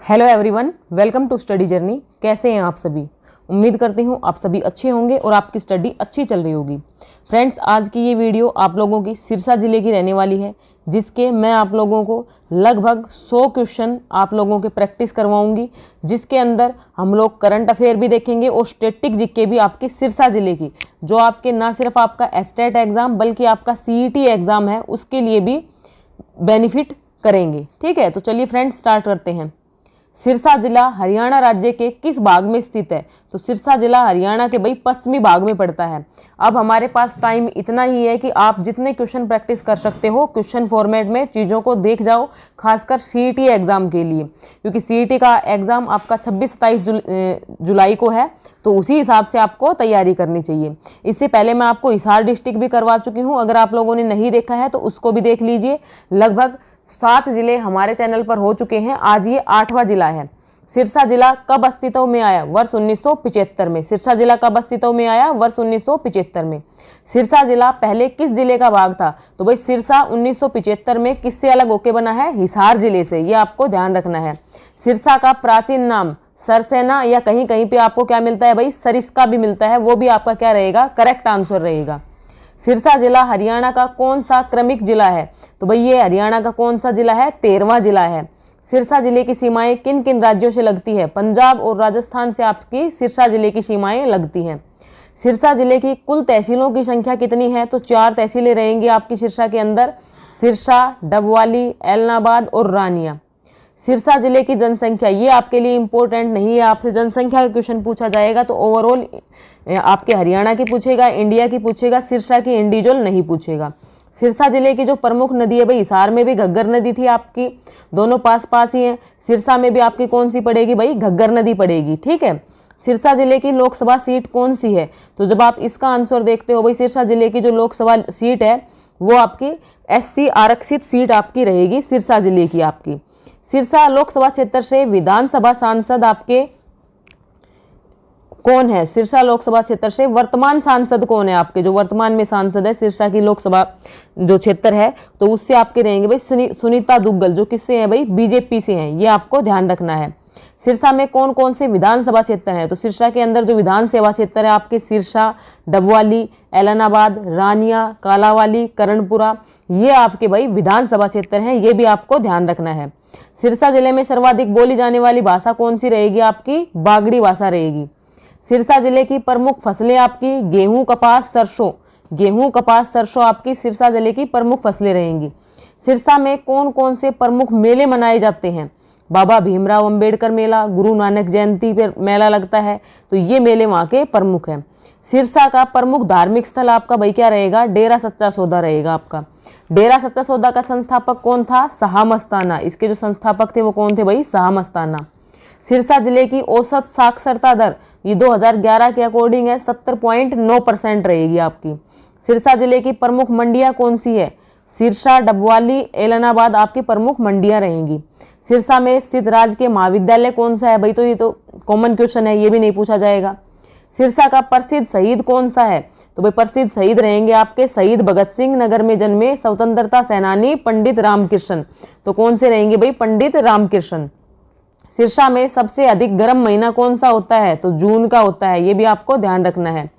Hello everyone, welcome to study journey. कैसे हैं आप सभी? उम्मीद करती हूँ आप सभी अच्छे होंगे और आपकी स्टडी अच्छी चल रही होगी। फ्रेंड्स, आज की ये वीडियो आप लोगों की सिरसा ज़िले की रहने वाली है, जिसके मैं आप लोगों को लगभग 100 क्वेश्चन आप लोगों के प्रैक्टिस करवाऊंगी, जिसके अंदर हम लोग करंट अफेयर भी देखेंगे और स्टैटिक जीके भी आपकी सिरसा ज़िले की, जो आपके ना सिर्फ आपका एस्टेट एग्ज़ाम बल्कि आपका सीईटी एग्ज़ाम है, उसके लिए भी बेनिफिट करेंगे। ठीक है, तो चलिए फ्रेंड्स स्टार्ट करते हैं। सिरसा जिला हरियाणा राज्य के किस भाग में स्थित है? तो सिरसा जिला हरियाणा के भाई पश्चिमी भाग में पड़ता है। अब हमारे पास टाइम इतना ही है कि आप जितने क्वेश्चन प्रैक्टिस कर सकते हो क्वेश्चन फॉर्मेट में चीज़ों को देख जाओ, खासकर सीईटी एग्ज़ाम के लिए, क्योंकि सीईटी का एग्ज़ाम आपका 26-27 जुलाई को है, तो उसी हिसाब से आपको तैयारी करनी चाहिए। इससे पहले मैं आपको हिसार डिस्ट्रिक्ट भी करवा चुकी हूँ, अगर आप लोगों ने नहीं देखा है तो उसको भी देख लीजिए। लगभग 7 जिले हमारे चैनल पर हो चुके हैं, आज ये 8वां जिला है। सिरसा जिला कब अस्तित्व में आया? वर्ष 1975 में। सिरसा जिला कब अस्तित्व में आया? वर्ष 1975 में। सिरसा जिला पहले किस जिले का भाग था? तो भाई सिरसा 1975 में किससे अलग होके बना है? हिसार जिले से, ये आपको ध्यान रखना है। सिरसा का प्राचीन नाम सरसेना या कहीं कहीं पे आपको क्या मिलता है भाई? सरिस्का भी मिलता है, वो भी आपका क्या रहेगा? करेक्ट आंसर रहेगा। सिरसा जिला हरियाणा का कौन सा क्रमिक जिला है? तो भाई ये हरियाणा का कौन सा जिला है? 13वां जिला है। सिरसा जिले की सीमाएं किन किन राज्यों से लगती है? पंजाब और राजस्थान से आपकी सिरसा जिले की सीमाएं लगती हैं। सिरसा जिले की कुल तहसीलों की संख्या कितनी है? तो 4 तहसीलें रहेंगी आपकी सिरसा के अंदर, सिरसा, डबवाली, एलनाबाद और रानिया। सिरसा जिले की जनसंख्या, ये आपके लिए इंपॉर्टेंट नहीं है, आपसे जनसंख्या का क्वेश्चन पूछा जाएगा तो ओवरऑल आपके हरियाणा की पूछेगा, इंडिया की पूछेगा, सिरसा की इंडिविजुअल नहीं पूछेगा। सिरसा जिले की जो प्रमुख नदी है भाई, हिसार में भी घग्गर नदी थी आपकी, दोनों पास पास ही हैं। सिरसा में भी आपकी कौन सी पड़ेगी भाई? घग्गर नदी पड़ेगी। ठीक है, सिरसा जिले की लोकसभा सीट कौन सी है? तो जब आप इसका आंसर देखते हो भाई, सिरसा जिले की जो लोकसभा सीट है वो आपकी SC आरक्षित सीट आपकी रहेगी सिरसा जिले की आपकी। सिरसा लोकसभा क्षेत्र से विधानसभा सांसद आपके कौन है? सिरसा लोकसभा क्षेत्र से वर्तमान सांसद कौन है आपके? जो वर्तमान में सांसद है सिरसा की लोकसभा जो क्षेत्र है, तो उससे आपके रहेंगे भाई सुनीता दुग्गल, जो किससे है भाई? बीजेपी से हैं, ये आपको ध्यान रखना है। सिरसा में कौन कौन से विधानसभा क्षेत्र हैं? तो सिरसा के अंदर जो विधानसभा क्षेत्र है आपके सिरसा, डबवाली, एलनाबाद, रानिया, कालावाली, करणपुरा, ये आपके भाई विधानसभा क्षेत्र हैं, ये भी आपको ध्यान रखना है। सिरसा जिले में सर्वाधिक बोली जाने वाली भाषा कौन सी रहेगी आपकी? बागड़ी भाषा रहेगी। सिरसा जिले की प्रमुख फसलें आपकी गेहूं, कपास, सरसों। गेहूं, कपास, सरसों आपकी सिरसा जिले की प्रमुख फसलें रहेंगी। सिरसा में कौन कौन से प्रमुख मेले मनाए जाते हैं? बाबा भीमराव अंबेडकर मेला, गुरु नानक जयंती पर मेला लगता है, तो ये मेले वहाँ के प्रमुख हैं। सिरसा का प्रमुख धार्मिक स्थल आपका भाई क्या रहेगा? डेरा सच्चा सौदा रहेगा आपका। डेरा सच्चा सौदा का संस्थापक कौन था? शाह मस्ताना। इसके जो संस्थापक थे वो कौन थे भाई? शाह मस्ताना। सिरसा जिले की औसत साक्षरता दर ये 2011 के अकॉर्डिंग है 70.9% रहेगी आपकी। सिरसा जिले की प्रमुख मंडियां कौन सी है? सिरसा, डबवाली, एलनाबाद आपकी प्रमुख मंडियां रहेंगी। सिरसा में स्थित राजकीय महाविद्यालय कौन सा है भाई? तो ये तो कॉमन क्वेश्चन है, ये भी नहीं पूछा जाएगा। सिरसा का प्रसिद्ध शहीद कौन सा है? तो भाई प्रसिद्ध शहीद रहेंगे आपके शहीद भगत सिंह नगर में जन्मे स्वतंत्रता सेनानी पंडित रामकृष्ण। तो कौन से रहेंगे भाई? पंडित रामकृष्ण। सिरसा में सबसे अधिक गर्म महीना कौन सा होता है? तो जून का होता है, ये भी आपको ध्यान रखना है।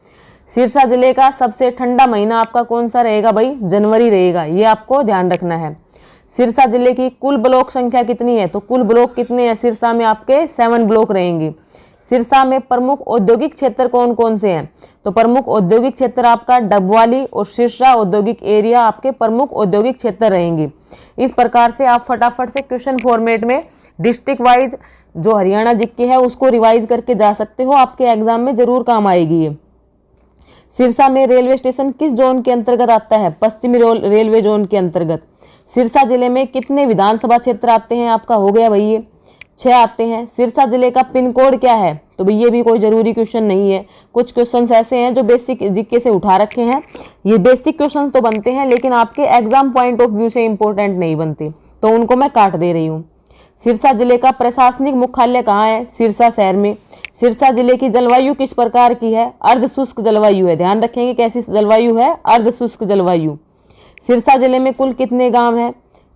सिरसा जिले का सबसे ठंडा महीना आपका कौन सा रहेगा भाई? जनवरी रहेगा, ये आपको ध्यान रखना है। सिरसा जिले की कुल ब्लॉक संख्या कितनी है? तो कुल ब्लॉक कितने हैं सिरसा में? आपके 7 ब्लॉक रहेंगे। सिरसा में प्रमुख औद्योगिक क्षेत्र कौन कौन से हैं? तो प्रमुख औद्योगिक क्षेत्र आपका डबवाली और सिरसा औद्योगिक एरिया आपके प्रमुख औद्योगिक क्षेत्र रहेंगे। इस प्रकार से आप फटाफट से क्वेश्चन फॉर्मेट में डिस्ट्रिक्ट वाइज जो हरियाणा जीके है उसको रिवाइज करके जा सकते हो, आपके एग्जाम में जरूर काम आएगी ये। सिरसा में रेलवे स्टेशन किस जोन के अंतर्गत आता है? पश्चिमी रेलवे जोन के अंतर्गत। सिरसा जिले में कितने विधानसभा क्षेत्र आते हैं? आपका हो गया भाई ये 6 आते हैं। सिरसा जिले का पिन कोड क्या है? तो भाई ये भी कोई जरूरी क्वेश्चन नहीं है, कुछ क्वेश्चंस ऐसे हैं जो बेसिक जीके से उठा रखे हैं। ये बेसिक क्वेश्चंस तो बनते हैं लेकिन आपके एग्जाम पॉइंट ऑफ व्यू से इंपॉर्टेंट नहीं बनते, तो उनको मैं काट दे रही हूँ। सिरसा जिले का प्रशासनिक मुख्यालय कहाँ है? सिरसा शहर में। सिरसा जिले की जलवायु किस प्रकार की है? अर्ध शुष्क जलवायु है, ध्यान रखेंगे कैसी जलवायु है? अर्ध शुष्क जलवायु। सिरसा जिले में कुल कितने गांव हैं?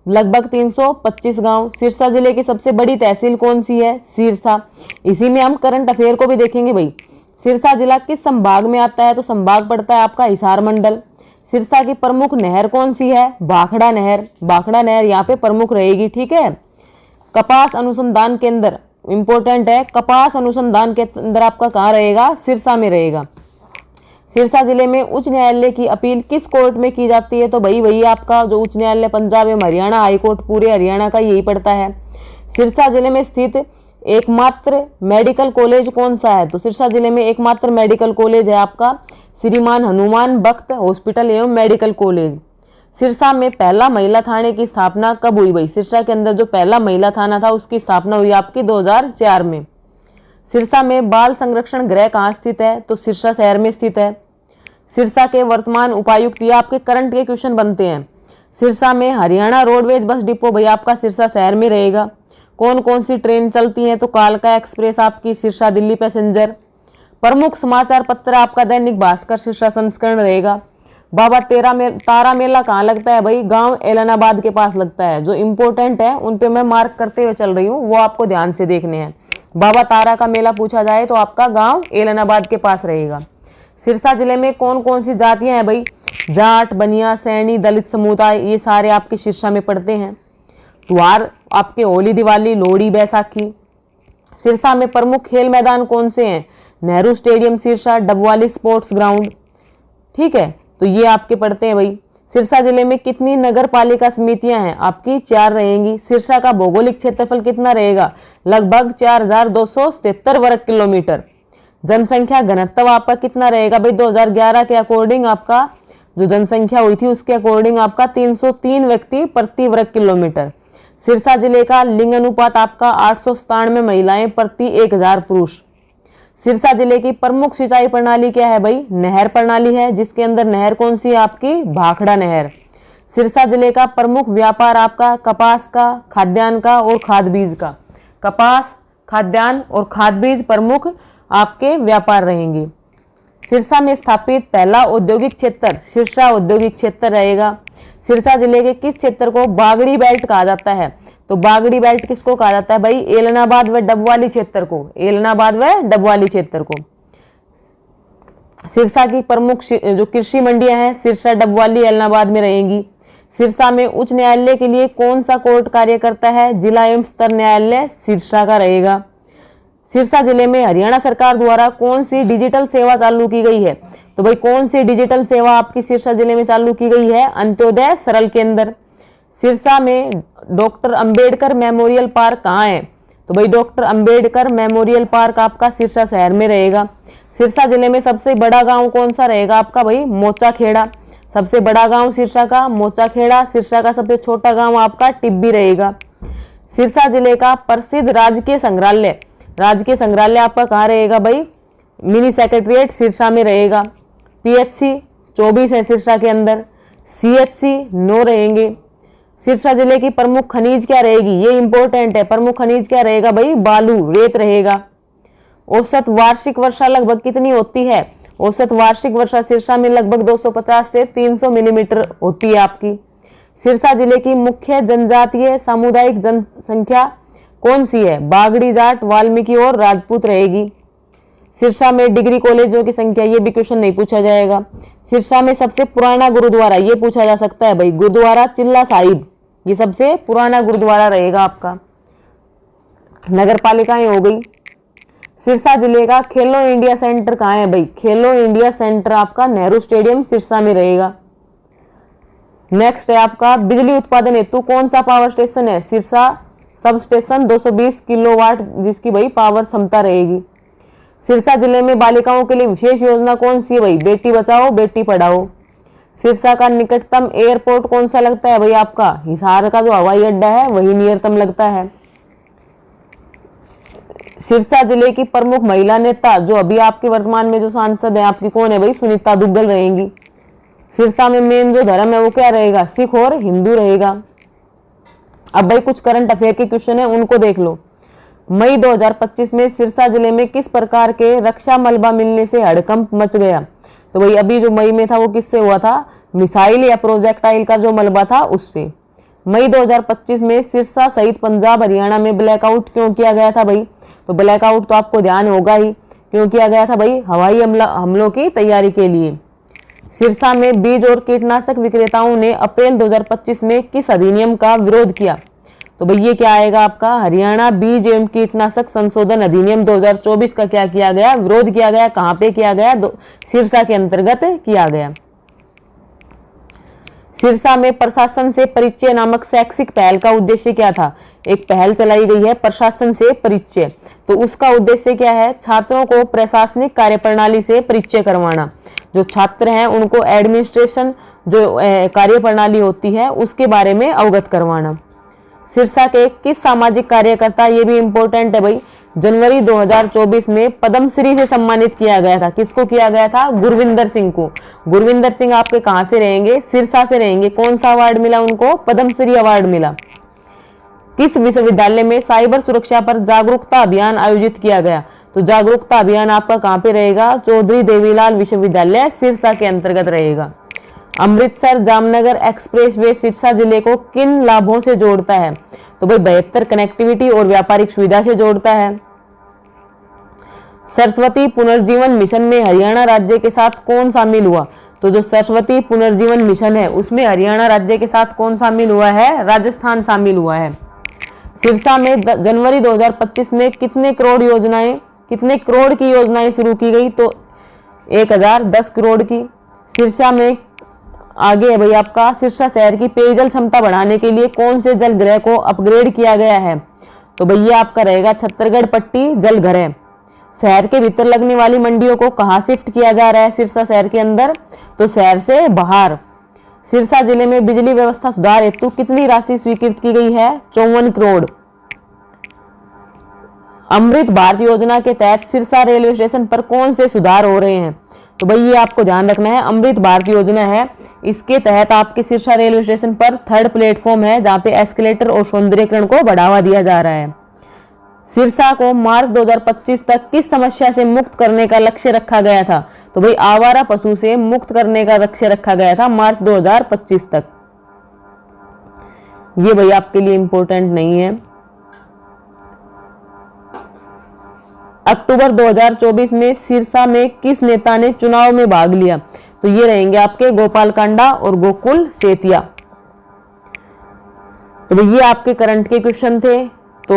लगभग 325 गांव। सिरसा जिले की सबसे बड़ी तहसील कौन सी है? सिरसा। इसी में हम करंट अफेयर को भी देखेंगे भाई। सिरसा जिला किस संभाग में आता है? तो संभाग पड़ता है आपका हिसार मंडल। सिरसा की प्रमुख नहर कौन सी है? भाखड़ा नहर। भाखड़ा नहर यहाँ पे प्रमुख रहेगी, ठीक है। कपास अनुसंधान केंद्र इंपॉर्टेंट है, कपास अनुसंधान केंद्र आपका कहाँ रहेगा? सिरसा में रहेगा। सिरसा जिले में उच्च न्यायालय की अपील किस कोर्ट में की जाती है? तो भाई वही आपका जो उच्च न्यायालय पंजाब एवं हरियाणा हाई कोर्ट पूरे हरियाणा का यही पड़ता है। सिरसा जिले में स्थित एकमात्र मेडिकल कॉलेज कौन सा है? तो सिरसा जिले में एकमात्र मेडिकल कॉलेज है आपका श्रीमान हनुमान भक्त हॉस्पिटल एवं मेडिकल कॉलेज। सिरसा में पहला महिला थाने की स्थापना कब हुई भाई? सिरसा के अंदर जो पहला महिला थाना था उसकी स्थापना हुई आपकी 2004 में। सिरसा में बाल संरक्षण गृह कहाँ स्थित है? तो सिरसा शहर में स्थित है। सिरसा के वर्तमान उपायुक्त, ये आपके करंट के क्वेश्चन बनते हैं। सिरसा में हरियाणा रोडवेज बस डिपो भाई आपका सिरसा शहर में रहेगा। कौन कौन सी ट्रेन चलती है? तो कालका एक्सप्रेस आपकी सिरसा दिल्ली पैसेंजर। प्रमुख समाचार पत्र आपका दैनिक भास्कर सिरसा संस्करण रहेगा। बाबा तारा मेला कहाँ लगता है भाई? गांव एलनाबाद के पास लगता है। जो इंपॉर्टेंट है उन पे मैं मार्क करते हुए चल रही हूँ, वो आपको ध्यान से देखने हैं। बाबा तारा का मेला पूछा जाए तो आपका गांव एलनाबाद के पास रहेगा। सिरसा जिले में कौन कौन सी जातियां हैं भाई? जाट, बनिया, सैनी, दलित समुदाय, ये सारे आपके सिरसा में पड़ते हैं। त्योहार आपके होली, दिवाली, लोहड़ी, बैसाखी। सिरसा में प्रमुख खेल मैदान कौन से हैं? Nehru stadium Sirsa, Dabwali sports ground, ठीक है। तो ये आपके पड़ते हैं भाई। सिरसा जिले में कितनी नगर पालिका समितियां हैं? आपकी 4 रहेंगी। सिरसा का भौगोलिक क्षेत्रफल कितना रहेगा? लगभग 4277 वर्ग किलोमीटर। जनसंख्या घनत्व आपका कितना रहेगा भाई? 2011 के अकॉर्डिंग आपका जो जनसंख्या हुई थी उसके अकॉर्डिंग आपका 303 व्यक्ति प्रति वर्ग किलोमीटर। सिरसा जिले का लिंग अनुपात आपका 897 महिलाएं प्रति 1000 पुरुष। सिरसा जिले की प्रमुख सिंचाई प्रणाली क्या है भाई? नहर प्रणाली है, जिसके अंदर नहर कौन सी है आपकी? भाखड़ा नहर। सिरसा जिले का प्रमुख व्यापार आपका कपास का, खाद्यान्न का और खाद बीज का। कपास, खाद्यान्न और खाद बीज प्रमुख आपके व्यापार रहेंगे। सिरसा में स्थापित पहला औद्योगिक क्षेत्र सिरसा औद्योगिक क्षेत्र रहेगा। सिरसा जिले के किस क्षेत्र को बागड़ी बेल्ट कहा जाता है? तो बागड़ी बेल्ट किसको कहा जाता है भाई? एलनाबाद व डबवाली क्षेत्र को। एलनाबाद व डबवाली क्षेत्र को। सिरसा की प्रमुख जो कृषि मंडियां हैं सिरसा, डबवाली, एलनाबाद में रहेंगी। सिरसा में उच्च न्यायालय के लिए कौन सा कोर्ट कार्य करता है? जिला एवं स्तर न्यायालय सिरसा का रहेगा। सिरसा जिले में हरियाणा सरकार द्वारा कौन सी डिजिटल सेवा चालू की गई है? तो भाई कौन सी डिजिटल सेवा आपकी सिरसा जिले में चालू की गई है? अंत्योदय सरल केंद्र। सिरसा में डॉक्टर अंबेडकर मेमोरियल पार्क कहाँ है? तो भाई डॉक्टर अंबेडकर मेमोरियल पार्क आपका सिरसा शहर में रहेगा। सिरसा जिले में सबसे बड़ा गांव कौन सा रहेगा आपका भाई? मोचाखेड़ा। सबसे बड़ा गांव सिरसा का मोचाखेड़ा। सिरसा का सबसे छोटा गांव आपका टिब्बी रहेगा। सिरसा जिले का प्रसिद्ध राजकीय संग्रहालय आपका कहाँ रहेगा भाई? मिनी सेक्रेटरिएट सिरसा में रहेगा। पीएचसी 24 है सिरसा के अंदर। सीएचसी 9 रहेंगे। सिरसा जिले की प्रमुख खनिज क्या रहेगी? ये इंपॉर्टेंट है। प्रमुख खनिज क्या रहेगा भाई? बालू, रेत रहेगा। औसत वार्षिक वर्षा लगभग कितनी होती है? औसत वार्षिक वर्षा सिरसा में लगभग 250 से 300 मिलीमीटर होती है आपकी। सिरसा जिले की मुख्य जनजातीय सामुदायिक जनसंख्या कौन सी है? बागड़ी, जाट, वाल्मीकि और राजपूत रहेगी। सिरसा में डिग्री कॉलेजों की संख्या, ये भी क्वेश्चन नहीं पूछा जाएगा। सिरसा में सबसे पुराना गुरुद्वारा, ये पूछा जा सकता है भाई, गुरुद्वारा चिल्ला साहिब, ये सबसे पुराना गुरुद्वारा रहेगा आपका। नगर पालिकाएं हो गई। सिरसा जिले का खेलो इंडिया सेंटर कहाँ है भाई? खेलो इंडिया सेंटर आपका नेहरू स्टेडियम सिरसा में रहेगा। नेक्स्ट है आपका बिजली उत्पादन हेतु कौन सा पावर स्टेशन है? सिरसा सब स्टेशन 220 किलोवाट जिसकी भाई पावर क्षमता रहेगी। सिरसा जिले में बालिकाओं के लिए विशेष योजना कौन सी है भाई? बेटी बचाओ बेटी पढ़ाओ। सिरसा का निकटतम एयरपोर्ट कौन सा लगता है भाई आपका? हिसार का जो हवाई अड्डा है वही नियरतम लगता है। सिरसा जिले की प्रमुख महिला नेता जो अभी आपके वर्तमान में जो सांसद है आपकी कौन है भाई? सुनीता दुग्गल रहेंगी। सिरसा में मेन जो धर्म है वो क्या रहेगा? सिख और हिंदू रहेगा। अब भाई कुछ करंट अफेयर के क्वेश्चन है उनको देख लो। मई 2025 में सिरसा जिले में किस प्रकार के रक्षा मलबा मिलने से हड़कंप मच गया? तो भाई अभी जो मई में था वो किससे हुआ था? मिसाइल या प्रोजेक्टाइल का जो मलबा था उससे। मई 2025 में सिरसा सहित पंजाब हरियाणा में ब्लैकआउट क्यों किया गया था भाई? तो ब्लैकआउट तो आपको ध्यान होगा ही, क्यों किया गया था भाई? हवाई हमलों की तैयारी के लिए। सिरसा में बीज और कीटनाशक विक्रेताओं ने अप्रैल 2025 में किस अधिनियम का विरोध किया? तो भाई ये क्या आएगा आपका? हरियाणा बीज एवं कीटनाशक संशोधन अधिनियम 2024 का क्या किया गया? विरोध किया गया। कहां पे किया गया? सिरसा के अंतर्गत किया गया। सिरसा में प्रशासन से परिचय नामक शैक्षिक पहल का उद्देश्य क्या था? एक पहल चलाई गई है प्रशासन से परिचय, तो उसका उद्देश्य क्या है? छात्रों को प्रशासनिक कार्यप्रणाली से परिचय करवाना। जो छात्र हैं उनको एडमिनिस्ट्रेशन जो कार्यप्रणाली होती है उसके बारे में अवगत करवाना। सिरसा के किस सामाजिक कार्यकर्ता, ये भी इंपॉर्टेंट है भाई, जनवरी 2024 में पद्मश्री से सम्मानित किया गया था? किसको किया गया था? गुरविंदर सिंह को। गुरविंदर सिंह आपके कहां से रहेंगे? सिरसा से रहेंगे। कौन सा अवार्ड मिला उनको? पद्मश्री अवार्ड मिला। किस विश्वविद्यालय में साइबर सुरक्षा पर जागरूकता अभियान आयोजित किया गया? तो जागरूकता अभियान आपका कहां पे रहेगा? चौधरी देवीलाल विश्वविद्यालय सिरसा के अंतर्गत रहेगा। अमृतसर जामनगर एक्सप्रेसवे सिरसा जिले को किन लाभों से जोड़ता है? तो भाई बेहतर कनेक्टिविटी और व्यापारिक सुविधा से जोड़ता है। सरस्वती पुनर्जीवन मिशन में हरियाणा राज्य के साथ कौन शामिल हुआ? तो जो सरस्वती पुनर्जीवन मिशन है उसमें हरियाणा राज्य के साथ कौन शामिल हुआ है? राजस्थान शामिल हुआ है। सिरसा में जनवरी 2025 में कितने करोड़ की योजनाएं शुरू की गई? तो 1010 करोड़ की। सिरसा में आगे है भाई आपका, सिरसा शहर की पेयजल क्षमता बढ़ाने के लिए कौन से जलग्रह को अपग्रेड किया गया है? तो भैया आपका रहेगा छत्तरगढ़ पट्टी जलग्रह। शहर के भीतर लगने वाली मंडियों को कहां शिफ्ट किया जा रहा है सिरसा शहर के अंदर? तो शहर से बाहर। सिरसा जिले में बिजली व्यवस्था सुधार हेतु कितनी राशि स्वीकृत की गई है? 54 करोड़। अमृत भारत योजना के तहत सिरसा रेलवे स्टेशन पर कौन से सुधार हो रहे हैं? तो भाई ये आपको ध्यान रखना है, अमृत भारत योजना है, इसके तहत आपके सिरसा रेलवे स्टेशन पर 3rd प्लेटफॉर्म है जहां पे एस्केलेटर और सौंदर्यीकरण को बढ़ावा दिया जा रहा है। सिरसा को मार्च 2025 तक किस समस्या से मुक्त करने का लक्ष्य रखा गया था? तो भाई आवारा पशु से मुक्त करने का लक्ष्य रखा गया था मार्च 2025 तक। ये भाई आपके लिए इंपॉर्टेंट नहीं है। अक्टूबर 2024 में सिरसा में किस नेता ने चुनाव में भाग लिया? तो ये रहेंगे आपके गोपाल कांडा और गोकुल सेतिया। तो ये आपके करंट के क्वेश्चन थे, तो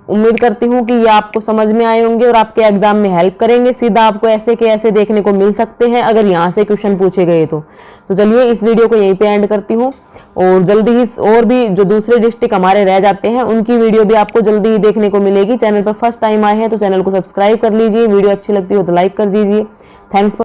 उम्मीद करती हूँ कि ये आपको समझ में आए होंगे और आपके एग्जाम में हेल्प करेंगे। सीधा आपको ऐसे के ऐसे देखने को मिल सकते हैं अगर यहाँ से क्वेश्चन पूछे गए तो चलिए इस वीडियो को यहीं पे एंड करती हूँ और जल्दी ही और भी जो दूसरे डिस्ट्रिक्ट हमारे रह जाते हैं उनकी वीडियो भी आपको जल्दी ही देखने को मिलेगी। चैनल पर फर्स्ट टाइम आए हैं तो चैनल को सब्सक्राइब कर लीजिए, वीडियो अच्छी लगती हो तो लाइक कर दीजिए। Thanks for